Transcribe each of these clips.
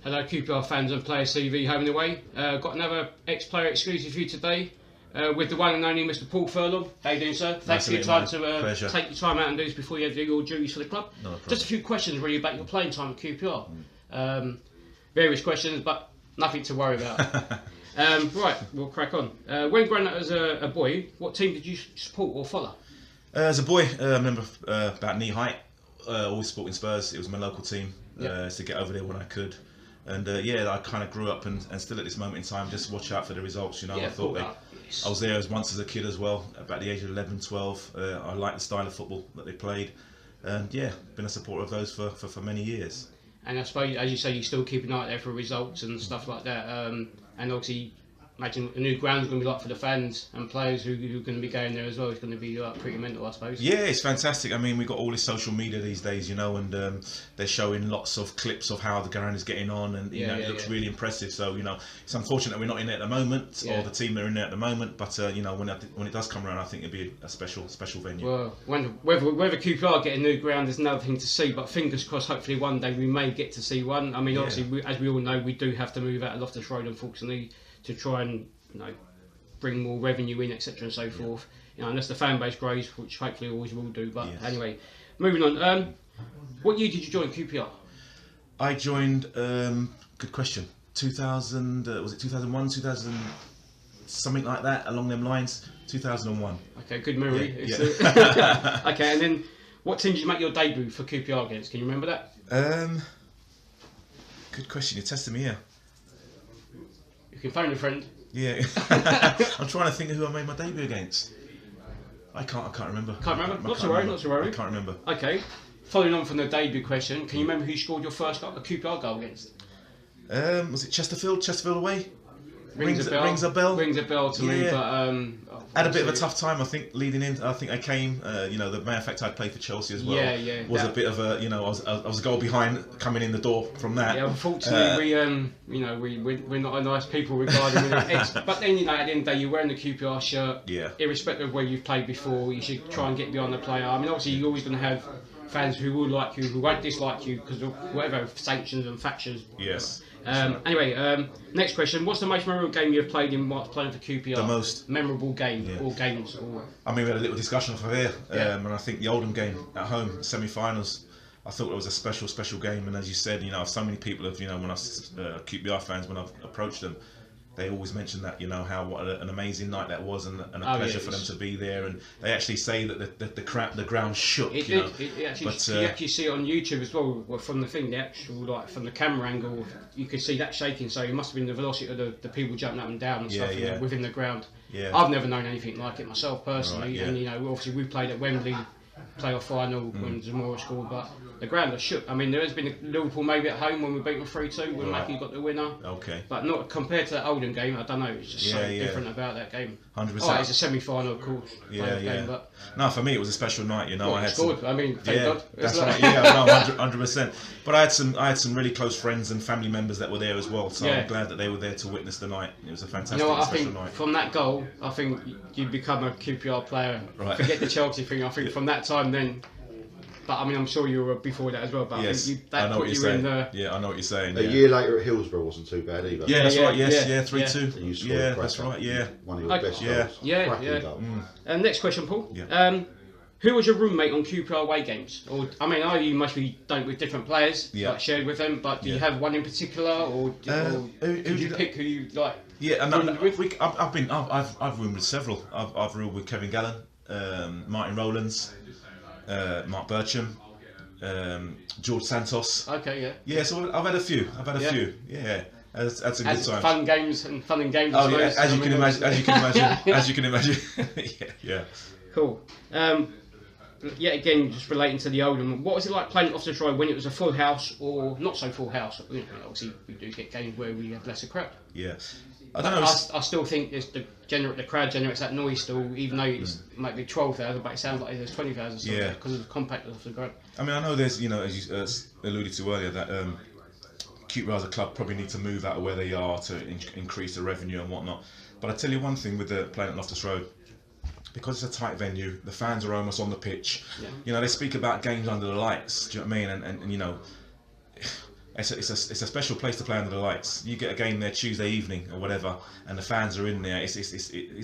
Hello QPR fans and Player CV home and away. Got another ex-player exclusive for you today with the one and only Mr. Paul Furlong. How you doing, sir? Thanks for your time to take your time out and do this before you do your duties for the club. Just a few questions really about your playing time at QPR. Various questions, but nothing to worry about. Right, we'll crack on. When growing up as a boy, what team did you support or follow? As a boy, I remember about knee height, always supporting Spurs. It was my local team, to get over there when I could. And yeah, I kind of grew up and still at this moment in time, just watch out for the results, you know. I thought I was there once as a kid as well, about the age of 11, 12. I liked the style of football that they played. And yeah, been a supporter of those for many years. And I suppose, as you say, you still keep an eye out there for results and stuff like that. And obviously, imagine a new ground's going to be like for the fans and players who are going to be going there as well. It's going to be pretty mental, I suppose. Yeah, it's fantastic. I mean, we've got all this social media these days, you know, and they're showing lots of clips of how the ground is getting on, and you know, it looks really impressive. So, you know, it's unfortunate we're not in there at the moment, or the team are in there at the moment. But you know, when it does come around, I think it'll be a special venue. Well, whether QPR get a new ground is another thing to see. But fingers crossed, hopefully one day we may get to see one. I mean, obviously, as we all know, we do have to move out of Loftus Road, unfortunately, to try and, you know, bring more revenue in, etc. and so forth. You know, unless the fan base grows, which hopefully always will do. But anyway, moving on. What year did you join QPR? I joined. Good question. 2000. Was it 2001? 2000. Something like that, along them lines. 2001. Okay, good memory. Yeah. Okay, and then what team did you make your debut for QPR against? Can you remember that? Good question. You're testing me here. You can phone a friend. Yeah. I'm trying to think of who I made my debut against. I can't remember. Can't remember? Not to worry. I can't remember. Okay. Following on from the debut question, can you remember who you scored your first QPR goal against? Was it Chesterfield? Chesterfield away? Rings a bell. Rings a bell to me, but had a bit of a tough time, I think, leading in. I think I came, you know, the matter of fact I'd played for Chelsea as well. Was a bit of a, you know, I was a goal behind coming in the door from that. Yeah, unfortunately, you know, we're not a nice people regarding it. But then, you know, at the end of the day, you're wearing the QPR shirt. Yeah. Irrespective of where you've played before, you should try and get behind the player. I mean, obviously, you're always going to have fans who will like you, who won't dislike you because of whatever sanctions and factions. Yes. Anyway, next question. What's the most memorable game you've played in whilst playing for QPR? The most memorable game or games? Or... I mean, we had a little discussion off of here, and I think the Oldham game at home, semi-finals, I thought it was a special game. And as you said, you know, so many people have, you know, when I QPR fans, when I've approached them, they always mention that, you know, what an amazing night that was, and a pleasure for them to be there. And they actually say that the ground shook. You actually see it on YouTube as well. From the thing, from the camera angle, you could see that shaking. So it must have been the velocity of the people jumping up and down and stuff within the ground. Yeah. I've never known anything like it myself personally, and you know, obviously we played at Wembley playoff final when Zamora scored, but the ground was shook. I mean, there has been a Liverpool maybe at home when we beat them 3-2 when Mackie got the winner. Okay. But not compared to that Oldham game. I don't know. It's just so different about that game. 100%. Oh, it's a semi-final, of course. Game, but no, for me it was a special night. You know, I had scored. I mean, thank God. That's right. Yeah, 100%. But I had some really close friends and family members that were there as well. So I'm glad that they were there to witness the night. It was a fantastic, special night. From that goal, I think you become a QPR player. Right. Forget the Chelsea thing. I think from that time then. But I mean, I'm sure you were before that as well. But yes, I know what you're saying. Yeah, I know what you're saying. A year later at Hillsborough wasn't too bad either. Yeah, that's right. Yes, 3-2. Yeah, that's right. Yeah, one of your best goals. Yeah. Next question, Paul. Yeah. Who was your roommate on QPR away games? Or I mean, I know you must be done with different players, like shared with them. But do you have one in particular, or did you pick who you like? Yeah, I've roomed with several. I've roomed with Kevin Gallen, Martin Rowlands. Mark Bircham, George Santos. Okay, yeah. Yeah, so I've had a few. Yeah, that's a good time. Fun games. Oh yeah, as you can imagine. Yeah. Cool. Yet again, just relating to the Oldham, what was it like playing at Loftus Road when it was a full house or not so full house? You know, obviously, we do get games where we have lesser crowd. Yeah. I don't know. I still think the crowd generates that noise still, even though it might be 12,000, but it sounds like there's 20,000. Yeah. Because of the compactness of the ground. I mean, I know there's, you know, as you alluded to earlier, that QPR as a club probably need to move out of where they are to increase the revenue and whatnot. But I tell you one thing with the playing at Loftus Road, because it's a tight venue, the fans are almost on the pitch. Yeah. You know, they speak about games under the lights. Do you know what I mean? And you know, it's a special place to play under the lights. You get a game there Tuesday evening or whatever, and the fans are in there. It's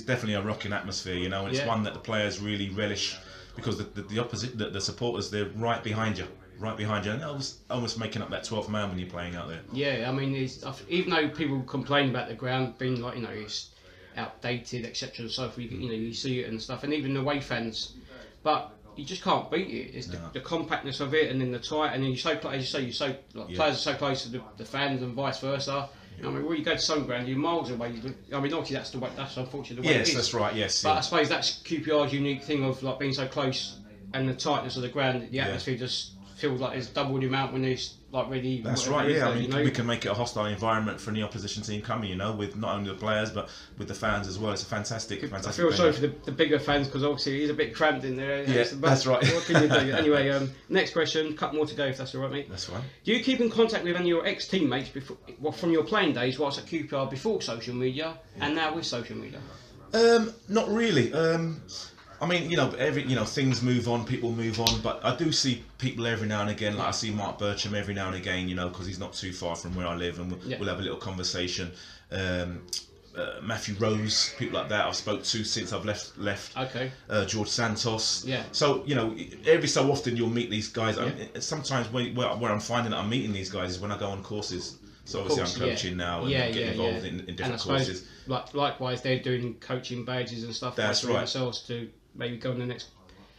definitely a rocking atmosphere, you know, and it's one that the players really relish, because the supporters, they're right behind you, and almost making up that 12th man when you're playing out there. Yeah, I mean, even though people complain about the ground being like, you know, it's outdated, etc. and so forth, you see it and stuff, and even the away fans, but you just can't beat it. It's the compactness of it, and then the tight, and then players are so close to the fans and vice versa. I mean, when you go to some ground, you're miles away. I mean, obviously that's unfortunately the way it is. Yes, that's right. Yes, but I suppose that's QPR's unique thing of like being so close, and the tightness of the ground. The atmosphere just feels like it's double the amount when it's like really. That's right. Yeah, I mean, we can make it a hostile environment for any opposition team coming. You know, with not only the players but with the fans as well. It's a fantastic. I feel sorry for the bigger fans, because obviously it is a bit cramped in there. Yeah, that's right. What can you do? Anyway, next question. Couple more to go, if that's all right, mate. That's fine. Do you keep in contact with any of your ex-teammates from your playing days whilst at QPR before social media and now with social media? Not really. I mean, things move on, people move on, but I do see people every now and again. Like I see Mark Bircham every now and again, because he's not too far from where I live, and we'll have a little conversation. Matthew Rose, people like that I've spoke to since I've left. Okay. George Santos. Yeah. So every so often you'll meet these guys. Yeah. Sometimes where I'm finding that I'm meeting these guys is when I go on courses. So obviously I'm coaching now and get involved in different courses. Likewise, they're doing coaching badges and stuff. That's right. Themselves to maybe go on the next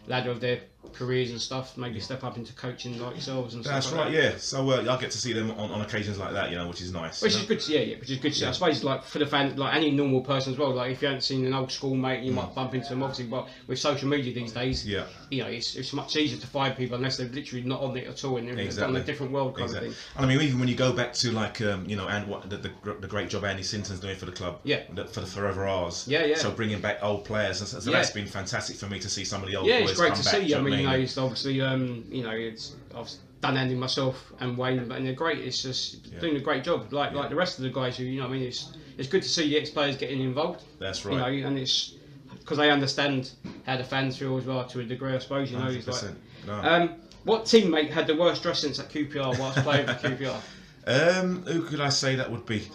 ladder of their careers and stuff, maybe step up into coaching like yourselves and stuff. That's right, yeah. So I get to see them on occasions like that, which is nice. Which is good to see, which is good to see. I suppose, like for the fan, like any normal person as well. Like if you haven't seen an old school mate, you might bump into them. Obviously, but with social media these days, it's much easier to find people unless they're literally not on it at all and they've done a different world kind of thing. And I mean, even when you go back to like and what the great job Andy Sinton's doing for the club, for the Forever Ours, so bringing back old players, so that's been fantastic for me to see some of the old boys it's great come to back. see. I mean, it's obviously I've done Andy myself and Wayne, and they're great. It's just doing a great job, like the rest of the guys who I mean, it's good to see the ex-players getting involved. That's right. And it's because they understand how the fans feel as well to a degree, I suppose. 100%. What teammate had the worst dress sense at QPR whilst playing for QPR? Who could I say that would be?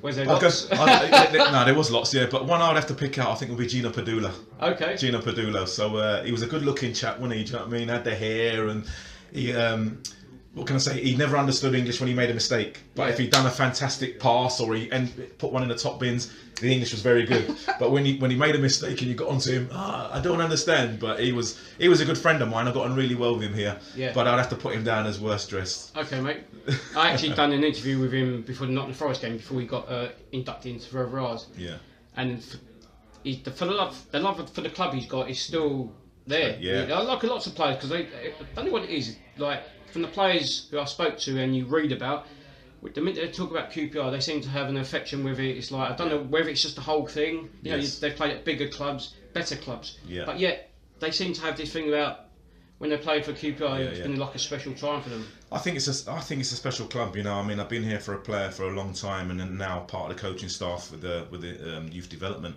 Was there lots? No, there was lots, but one I'd have to pick out, I think, would be Gino Padula. Okay. Gino Padula. So he was a good-looking chap, wasn't he? Do you know what I mean? Had the hair, and he, what can I say? He never understood English when he made a mistake. But if he'd done a fantastic pass or he put one in the top bins, the English was very good. But when he made a mistake and you got onto him, I don't understand. But he was a good friend of mine. I got on really well with him here. Yeah. But I'd have to put him down as worst dressed. Okay, mate. I actually done an interview with him before the Nottingham Forest game, before he got inducted into Forever Ours. Yeah. And for the love for the club he's got is still there. Yeah. I like lots of players, because I don't know what it is. Like from the players who I spoke to and you read about, the minute they talk about QPR, they seem to have an affection with it. It's like, I don't know whether it's just the whole thing. They've played at bigger clubs, better clubs. Yeah. But yet they seem to have this thing about when they played for QPR, it's been like a special time for them. I think it's a special club. I mean, I've been here for a player for a long time, and then now part of the coaching staff with the youth development.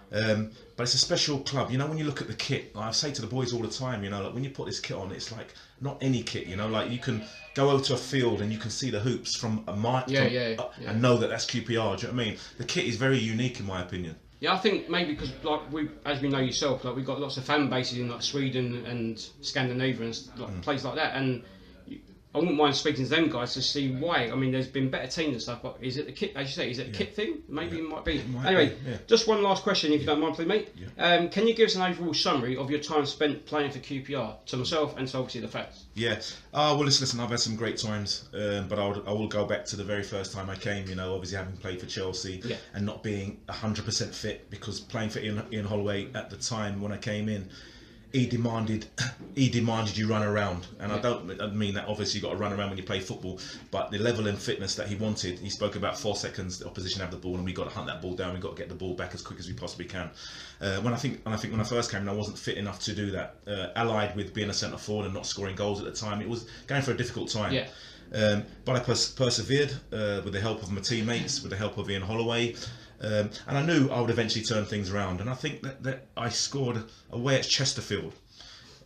But it's a special club. When you look at the kit, like I say to the boys all the time, like when you put this kit on, it's like not any kit. Like you can go out to a field and you can see the hoops from a mile and know that that's QPR. Do you know what I mean? The kit is very unique in my opinion. Yeah, I think maybe because as we know yourself, like we've got lots of fan bases in like Sweden and Scandinavia and places like that, and I wouldn't mind speaking to them guys to see why. I mean, there's been better teams and stuff, but is it the kit? As you say, is it a kit thing? Maybe it might be. Anyway, just one last question, if you don't mind, please, mate. Yeah. Can you give us an overall summary of your time spent playing for QPR, to myself and to obviously the fans? Yeah. Well, listen, I've had some great times, but I will go back to the very first time I came. Obviously having played for Chelsea and not being 100% fit, because playing for Ian Holloway at the time when I came in, he demanded you run around, and I don't mean that obviously you got to run around when you play football, but the level and fitness that he wanted, he spoke about 4 seconds the opposition have the ball and we got to hunt that ball down, we got to get the ball back as quick as we possibly can. When I think when I first came in, I wasn't fit enough to do that, allied with being a centre forward and not scoring goals at the time. It was going for a difficult time. But I persevered with the help of my teammates, with the help of Ian Holloway. And I knew I would eventually turn things around, and I think that I scored away at Chesterfield,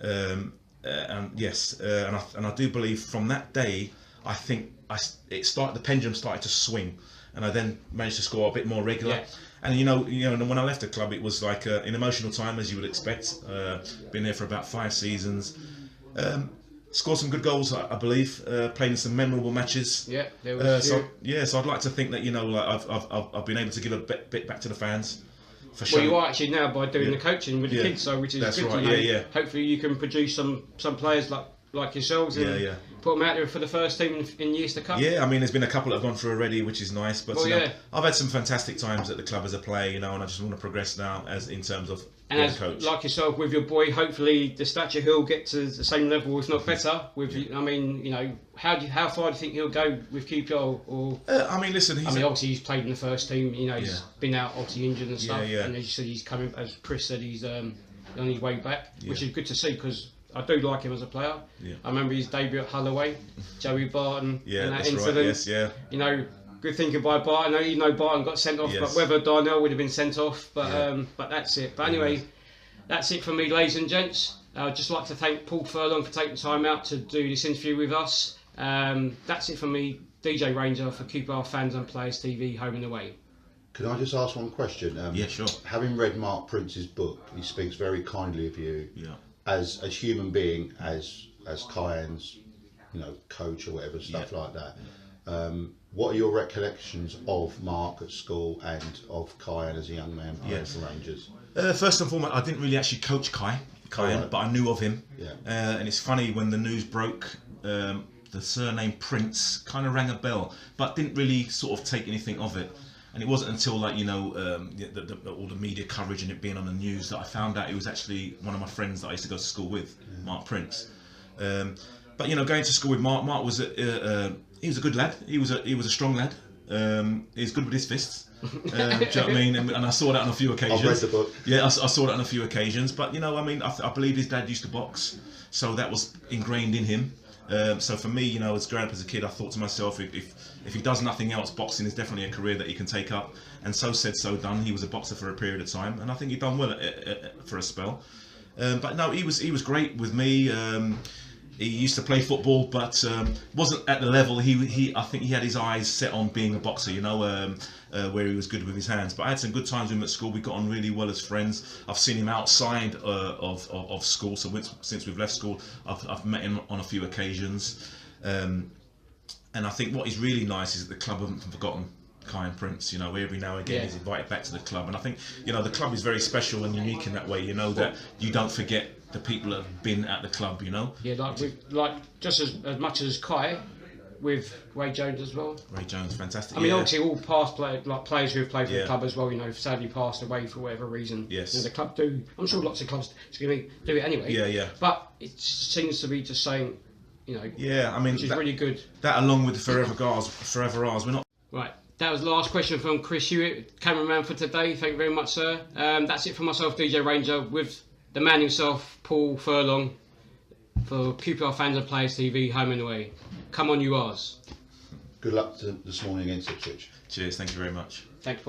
and I do believe from that day I think the pendulum started to swing, and I then managed to score a bit more regular. Yeah. And you know, when I left the club, it was like an emotional time, as you would expect. Been there for about 5 seasons. Scored some good goals, I believe. Played in some memorable matches. Yeah, there was. So I'd like to think that I've been able to give a bit back to the fans. Well, you are actually now by doing the coaching with the kids, so which is That's good. Right. Hopefully, you can produce some players like yourselves and put them out there for the first team in years to come. Yeah, I mean, there's been a couple that have gone through already, which is nice. But I've had some fantastic times at the club as a player, and I just want to progress now in terms of being a coach. Like yourself with your boy, hopefully the stature he'll get to the same level, if not better. I mean, how far do you think he'll go with QPR? Or I mean, listen. Obviously he's played in the first team. He's been out obviously injured and stuff. And as you said, he's coming. As Chris said, he's on his way back, which is good to see because I do like him as a player. Yeah. I remember his debut at Holloway, Joey Barton, and that incident. Right. Yes, good thinking by Barton. Even though Barton got sent off, but whether Darnell would have been sent off. But that's it. But anyway, that's it for me, ladies and gents. I'd just like to thank Paul Furlong for taking time out to do this interview with us. That's it for me, DJ Ranger for Qpr Fans and Players TV, home and away. Can I just ask one question? Yeah, sure. Having read Mark Prince's book, he speaks very kindly of you. Yeah. As a human being, as Kyan's, coach or whatever, stuff like that. What are your recollections of Mark at school and of Kyan as a young man playing for Rangers? First and foremost, I didn't really actually coach Kyan, but I knew of him. Yeah. And it's funny, when the news broke, the surname Prince kind of rang a bell, but didn't really sort of take anything of it. And it wasn't until all the media coverage and it being on the news that I found out it was actually one of my friends that I used to go to school with, Mark Prince. But going to school with Mark was he was a good lad. He was a strong lad. He was good with his fists. Do you know what I mean? And I saw that on a few occasions. I've read the book. Yeah, I saw that on a few occasions. But I believe his dad used to box, so that was ingrained in him. So for me, as growing up as a kid, I thought to myself, if he does nothing else, boxing is definitely a career that he can take up. And so said, so done. He was a boxer for a period of time, and I think he done well for a spell. But no, he was great with me. He used to play football, but wasn't at the level. I think he had his eyes set on being a boxer, where he was good with his hands. But I had some good times with him at school. We got on really well as friends. I've seen him outside of school. So since we've left school, I've met him on a few occasions. And I think what is really nice is that the club haven't forgotten Kyan Prince. Every now and again he's invited back to the club, and I think the club is very special and unique in that way. That you don't forget the people that have been at the club. Yeah, just as much as Kai, with Ray Jones as well. Ray Jones, fantastic. I mean, obviously all past players who have played for the club as well. Sadly passed away for whatever reason. Yes. The club do. I'm sure lots of clubs do it anyway. Yeah. But it seems to be just saying, Yeah, I mean, which is really good. That along with the Forever Ours, we're not. Right. That was the last question from Chris Hewitt, cameraman for today. Thank you very much, sir. That's it for myself, DJ Ranger, with the man himself, Paul Furlong, for Qpr Fans and Players TV, home and away. Come on, you Rs. Good luck this morning against Ipswich. Cheers, thank you very much. Thanks, Paul.